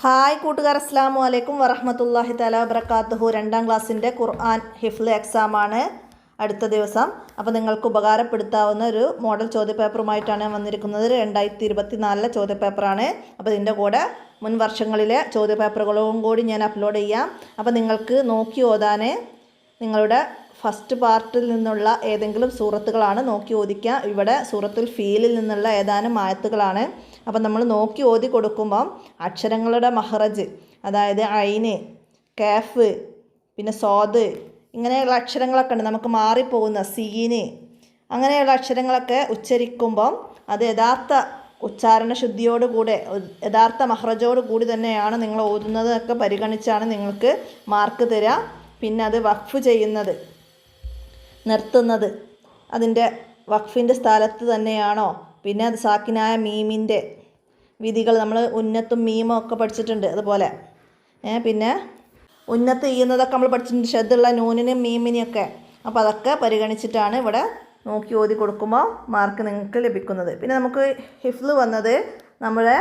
Hi കൂട്ടുകാർ, അസ്സലാമു അലൈക്കും വറഹ്മത്തുള്ളാഹി തആല വബറകാതുഹു. 2ാം ക്ലാസ്സിൻ്റെ ഖുർആൻ ഹിഫ്ള് എക്സാമാണ് അടുത്ത ദിവസം. അപ്പോൾ നിങ്ങൾക്ക് ഉപകാരപ്പെടുത്താവുന്ന ഒരു മോഡൽ ചോദ്യപേപ്പറുമായിട്ടാണ് ഞാൻ വന്നിരിക്കുന്നത്. 2024 ചോദ്യപേപ്പറാണ്. അപ്പോൾ ഇതിൻ്റെ കൂടെ മുൻ വർഷങ്ങളിലെ ചോദ്യപേപ്പറുകളും കൂടി ഞാൻ അപ്ലോഡ് ചെയ്യാം. അപ്പോൾ നിങ്ങൾക്ക് നോക്കി ഓതാൻ നിങ്ങളുടെ ഫസ്റ്റ് പാർട്ടിൽ നിന്നുള്ള ഏതെങ്കിലും സൂറത്തുകളാണ് നോക്കി ഓദിക്കുക. ഇവിടെ സൂറത്തുൽ ഫീലിൽ നിന്നുള്ള ഏതാനും ആയത്തുകളാണ്. അപ്പം നമ്മൾ നോക്കി ഓതി കൊടുക്കുമ്പം അക്ഷരങ്ങളുടെ മഹ്റജ്, അതായത് ഐന്, കാഫ്, പിന്നെ സ്വാദ്, ഇങ്ങനെയുള്ള അക്ഷരങ്ങളൊക്കെ ഉണ്ട്. നമുക്ക് മാറിപ്പോകുന്ന സീന്, അങ്ങനെയുള്ള അക്ഷരങ്ങളൊക്കെ ഉച്ചരിക്കുമ്പം അത് യഥാർത്ഥ ഉച്ചാരണ ശുദ്ധിയോടുകൂടെ യഥാർത്ഥ മഹ്റജോട് കൂടി തന്നെയാണ് നിങ്ങൾ ഓതുന്നതൊക്കെ പരിഗണിച്ചാണ് നിങ്ങൾക്ക് മാർക്ക് തരിക. പിന്നെ അത് വഖഫ് ചെയ്യുന്നത്, നിർത്തുന്നത് അതിൻ്റെ വഖഫിൻ്റെ സ്ഥലത്ത് തന്നെയാണോ, പിന്നെ അത് സാക്കിനായ മീമിൻ്റെ വിധികൾ നമ്മൾ ഉന്നത്തും മീമും ഒക്കെ പഠിച്ചിട്ടുണ്ട്. അതുപോലെ പിന്നെ ഉന്നത്ത് ചെയ്യുന്നതൊക്കെ നമ്മൾ പഠിച്ചിട്ടുണ്ട്, ഷദ്ദുള്ള നൂനിനും മീമിനെയൊക്കെ. അപ്പോൾ അതൊക്കെ പരിഗണിച്ചിട്ടാണ് ഇവിടെ നോക്കി ഓതി കൊടുക്കുമ്പോൾ മാർക്ക് നിങ്ങൾക്ക് ലഭിക്കുന്നത്. പിന്നെ നമുക്ക് ഹിഫ്ള് വന്നത് നമ്മുടെ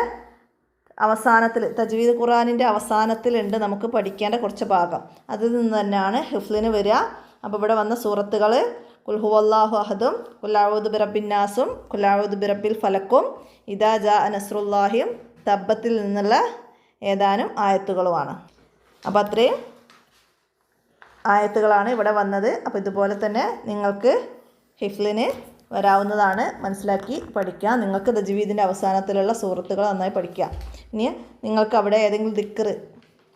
അവസാനത്തിൽ, തജ്വീദ് ഖുർആനിൻ്റെ അവസാനത്തിലുണ്ട് നമുക്ക് പഠിക്കേണ്ട കുറച്ച് ഭാഗം. അതിൽ നിന്ന് തന്നെയാണ് ഹിഫ്ളിന് വരിക. അപ്പോൾ ഇവിടെ വന്ന സൂറത്തുകൾ ഖുൽ ഹുവല്ലാഹു അഹദും, ഖുൽ അഊദു ബിറബ്ബിന്നാസും, ഖുൽ അഊദു ബിറബ്ബിൽ ഫലക്കും, ഇദാ ജാഅ നസ്റുല്ലാഹിയും, തബ്ബത്തിൽ നിന്നുള്ള ഏതാനും ആയത്തുകളുമാണ്. അപ്പോൾ അത്രയും ആയത്തുകളാണ് ഇവിടെ വന്നത്. അപ്പോൾ ഇതുപോലെ തന്നെ നിങ്ങൾക്ക് ഹിഫ്ളിന് വരാവുന്നതാണ്. മനസ്സിലാക്കി പഠിക്കുക. നിങ്ങൾക്ക് തജ്വീദിൻ്റെ അവസാനത്തിലുള്ള സൂറത്തുകൾ നന്നായി പഠിക്കുക. ഇനി നിങ്ങൾക്ക് അവിടെ ഏതെങ്കിലും ദിക്ർ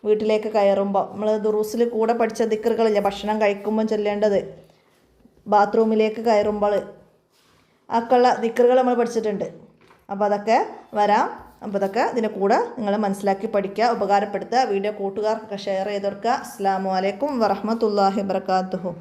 വീട്ടിലേക്ക് കയറുമ്പോൾ, നമ്മൾ ദുറൂസിൽ കൂടെ പഠിച്ച ദിക്റുകളില്ല, ഭക്ഷണം കഴിക്കുമ്പം ചൊല്ലേണ്ടത്, ബാത്റൂമിലേക്ക് കയറുമ്പോൾ ഒക്കെയുള്ള ദിക്റുകൾ നമ്മൾ പഠിച്ചിട്ടുണ്ട്. അപ്പോൾ അതൊക്കെ വരാം. അപ്പോൾ അതൊക്കെ ഇതിൻ്റെ കൂടെ നിങ്ങൾ മനസ്സിലാക്കി പഠിക്കുക, ഉപകാരപ്പെടുത്തുക. വീഡിയോ കൂട്ടുകാർക്കൊക്കെ ഷെയർ ചെയ്ത് കൊടുക്കുക. അസ്സലാമു അലൈക്കും വറഹ്മത്തുള്ളാഹി വബറകാതുഹു.